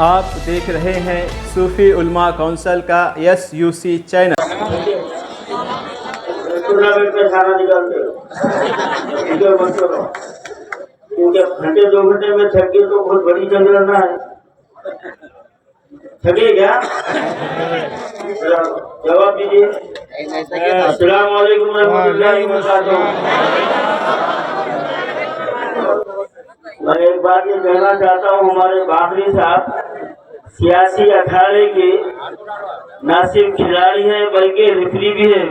آپ دیکھ رہے ہیں صوفی علماء کونسل کا SUC چینل۔ گھنٹے 2 گھنٹے میں تھک گئے تو بہت بڑی جنگ لڑنا ہے۔ تھکے کیا؟ جواب دیجیے۔ السلام علیکم ورحمۃ اللہ وبرکاتہ۔ میں ایک بات یہ کہنا چاہتا ہوں، ہمارے باقری صاحب سیاسی اکھاڑے کے نہ صرف کھلاڑی ہیں بلکہ ریفری بھی ہیں۔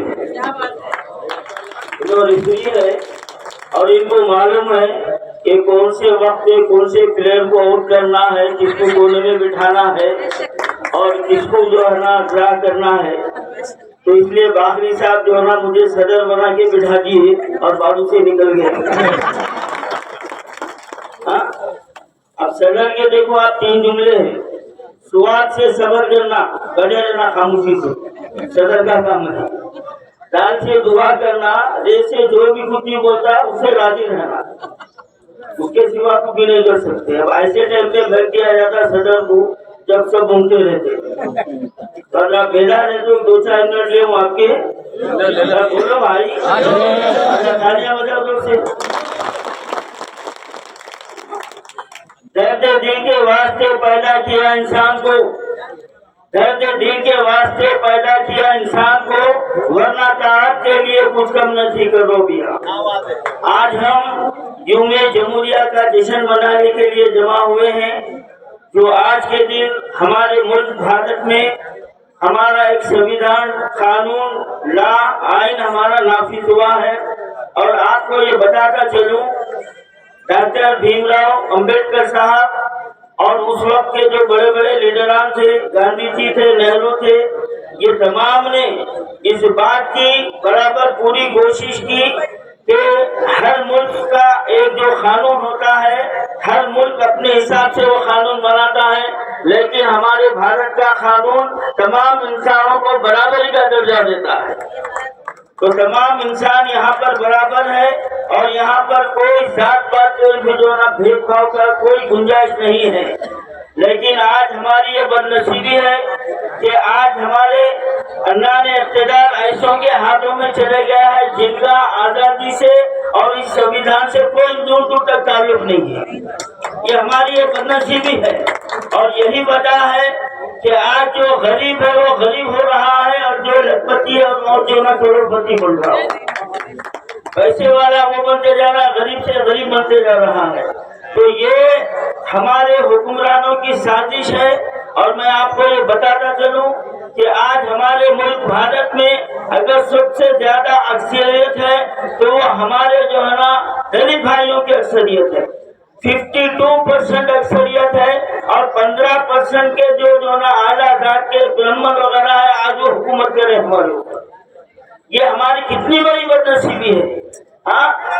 جو ریفری ہے اور ان کو معلوم ہے کہ کون سے وقت پہ کون سے پلیئر کو آؤٹ کرنا ہے، کس کو کونے میں بٹھانا ہے اور کس کو جو ہے نا ڈرا کرنا ہے۔ تو اس لیے باقری صاحب جو ہے نا مجھے صدر بنا کے بٹھا دیے اور بازو سے نکل گئے۔ اب صدر کے دیکھو آپ 3 جملے ہیں: سواد سے صبر کرنا، بنے رہنا خاموشی سے، صدر کا کام ہے۔ دال سے دعا کرنا، ریت سے جو بھی کچھ نہیں بولتا اس سے راضی رہنا، اس کے سوا کچھ بھی نہیں کر سکتے۔ اب ایسے ٹائم پہ بھر دیا جاتا صدر کو جب سب گھومتے رہتے، اور آپ بیدار رہتے 2-4 منٹ لے آپ کے بولو بھائی، تالیاں بجاؤ دور سے۔ درد دل کے واسطے پیدا کیا انسان کو، درد دل کے واسطے پیدا کیا انسان کو، ورنہ طاعت کے لیے کچھ کم نہیں کرو بیا۔ آج ہم یوم جمہوریہ کا جشن منانے کے لیے جمع ہوئے ہیں، جو آج کے دن ہمارے ملک بھارت میں ہمارا ایک سنویدھان، قانون، لا، آئین ہمارا نافذ ہوا ہے۔ اور آپ کو یہ بتاتا چلوں، ڈاکٹر بھیم راؤ امبیڈکر صاحب اور اس وقت کے جو بڑے بڑے لیڈران تھے، گاندھی جی تھے، نہرو تھے، یہ تمام نے اس بات کی برابر پوری کوشش کی کہ ہر ملک کا ایک جو قانون ہوتا ہے، ہر ملک اپنے حساب سے وہ قانون بناتا ہے، لیکن ہمارے بھارت کا قانون تمام انسانوں کو برابری کا درجہ دیتا ہے۔ تو تمام انسان یہاں پر برابر ہے اور یہاں پر کوئی ذات پات کوئی بھی جو نا بھید بھاؤ کا کوئی گنجائش نہیں ہے۔ لیکن آج ہماری یہ بدنصیبی ہے کہ آج ہمارے اللہ نے اقتدار ایسوں کے ہاتھوں میں چلے گیا ہے جن کا آزادی سے اور اس سنویدھان سے کوئی دور دور تک تعلق نہیں ہے۔ یہ ہماری یہ بدنصیبی ہے اور یہی وجہ ہے کہ آج جو غریب ہے وہ غریب ہو رہا ہے اور جو لکھپتی ہے اور جو نا کروڑپتی بن رہا ہے، پیسے والا وہ بنتے جا رہا، غریب سے غریب بنتے جا رہا ہے۔ تو یہ ہمارے حکمرانوں کی سازش ہے۔ اور میں آپ کو یہ بتاتا چلوں کہ آج ہمارے ملک بھارت میں اگر سب سے زیادہ اکثریت ہے تو وہ ہمارے جو ہے نا دلت بھائیوں کی اکثریت ہے۔ 52% اکثریت ہے اور 15% کے جو نا اعلیٰ ذات کے برہمن وغیرہ ہے، آج وہ حکومت کرے ہمارے اوپر۔ یہ ہماری کتنی بڑی بدنصیبی ہے۔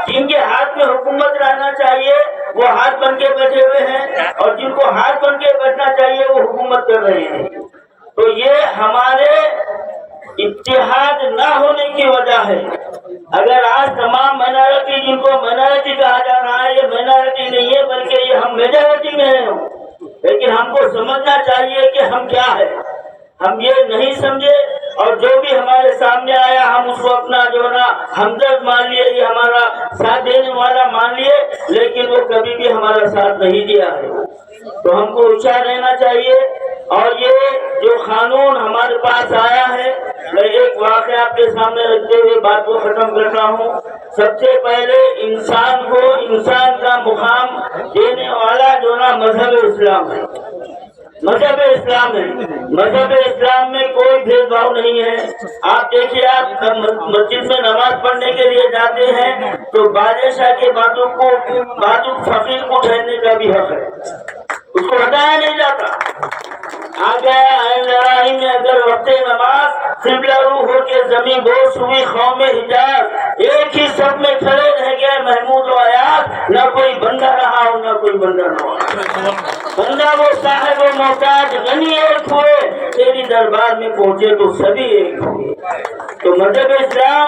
جن کے ہاتھ میں حکومت رہنا چاہیے وہ ہاتھ بن کے بیٹھے ہوئے ہیں اور جن کو ہاتھ بن کے بیٹھنا چاہیے وہ حکومت کر رہے ہیں۔ تو یہ ہمارے اتحاد نہ ہونے کی وجہ ہے۔ اگر آج تمام مائنارٹی جن کو مائنارٹی کہا جا رہا ہے، یہ مائنارٹی نہیں ہے بلکہ یہ ہم میجارٹی میں ہیں، لیکن ہم کو سمجھنا چاہیے کہ ہم کیا ہے۔ ہم یہ نہیں سمجھے اور جو بھی ہمارے سامنے آیا ہم اس کو اپنا جو ہے نا ہمدرد مان لیے، یہ ہمارا ساتھ دینے والا مان لیے، لیکن وہ کبھی بھی ہمارا ساتھ نہیں دیا ہے۔ تو ہم کو ہوشیار رہنا چاہیے۔ اور یہ جو قانون ہمارے پاس آیا ہے، میں ایک واقعہ آپ کے سامنے رکھتے ہوئے بات کو ختم کرتا ہوں۔ سب سے پہلے انسان کو انسان کا مقام دینے والا جو نا مذہب اسلام ہے۔ مذہب اسلام ہے، مذہب اسلام میں کوئی بھید بھاؤ نہیں ہے۔ آپ دیکھیے، آپ مسجد میں نماز پڑھنے کے لیے جاتے ہیں تو بادشاہ کے بازو فقیر کو ٹھہرنے کا بھی حق ہے، اس کو ہٹایا نہیں جاتا۔ آ گیا لڑائی میں اگر وقت نماز قبلہ رو ہو کے زمین بوس ہوئی قوم حجاز، ایک ہی سب میں کھڑے رہ گئے محمود و ایاز، نہ کوئی بندہ رہا اور نہ کوئی بندہ نہ ہوا۔ بندہ وہ صاحب و محتاج غنی ایک ہوئے، تیری دربار میں پہنچے تو سبھی ایک ہوئے۔ تو مذہب اسلام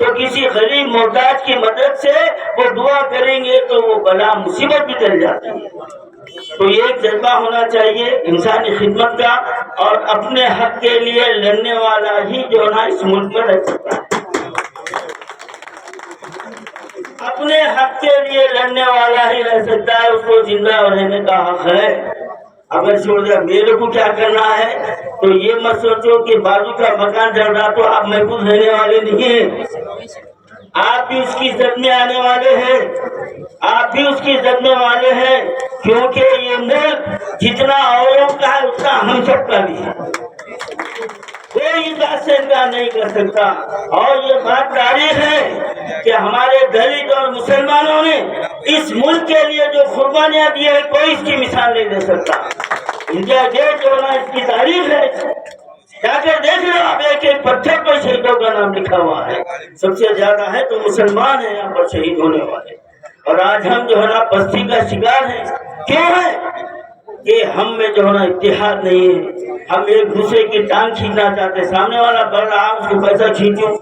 تو کسی غریب محتاج کی مدد سے وہ دعا کریں گے تو وہ بلا مصیبت بھی ٹل جاتی ہے۔ تو یہ ایک جذبہ ہونا چاہیے انسانی خدمت کا، اور اپنے حق کے لیے لڑنے والا ہی جو ہے نا اس ملک میں رہ سکتا ہے۔ اپنے حق کے لیے لڑنے والا ہی رہ سکتا ہے، اس کو زندہ رہنے کا حق ہے۔ اگر چھوڑ دیا میرے کو کیا کرنا ہے، تو یہ مت سوچو کہ بازو کا مکان جل رہا تو آپ محفوظ رہنے والے نہیں ہیں، آپ بھی اس کی زد میں آنے والے ہیں، آپ بھی اس کی زد میں والے ہیں، کیونکہ یہ ملک جتنا اوروں کا ہے اتنا ہم سب کا بھی ہے، کوئی بات سے انکار نہیں کر سکتا۔ اور یہ بات تاریخ ہے کہ ہمارے دلت اور مسلمانوں نے اس ملک کے لیے جو قربانیاں دی ہے کوئی اس کی مثال نہیں دے سکتا۔ انڈیا گیٹ جو ہے اس کی تاریخ ہے، جا کر دیکھ لو آپ، ایک ایک پتھر پر شہیدوں کا نام لکھا ہوا ہے، سب سے زیادہ ہے تو مسلمان ہیں یہاں پر شہید ہونے والے۔ اور آج ہم جو ہے نا پستی کا شکار ہیں، کیوں ہے کہ ہم میں جو ہے نا اتحاد نہیں ہے، ہم ایک دوسرے کی ٹانگ کھینچنا چاہتے، سامنے والا بڑھ رہا اس کو پیسہ کھینچوں،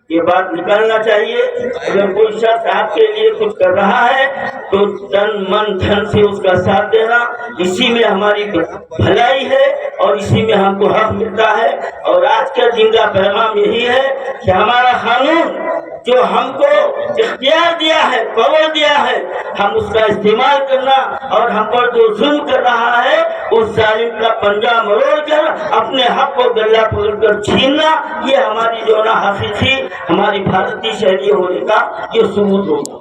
یہ بات نکالنا چاہیے۔ اگر کوئی شخص آپ کے لیے کچھ کر رہا ہے تو تن من دھن سے اس کا ساتھ دینا، اسی میں ہماری بھلائی ہے اور اسی میں ہم کو حق ملتا ہے۔ اور آج کے دن کا پیغام یہی ہے کہ ہمارا قانون جو ہم کو اختیار دیا ہے، پاور دیا ہے، ہم اس کا استعمال کرنا، اور ہم پر جو ظلم کر رہا ہے اس ظالم کا پنجہ مروڑ کر اپنے حق کو گلہ پکڑ کر چھیننا، یہ ہماری جو نا حقیقی ہماری بھارتی شہری ہونے کا یہ ثبوت ہوگا۔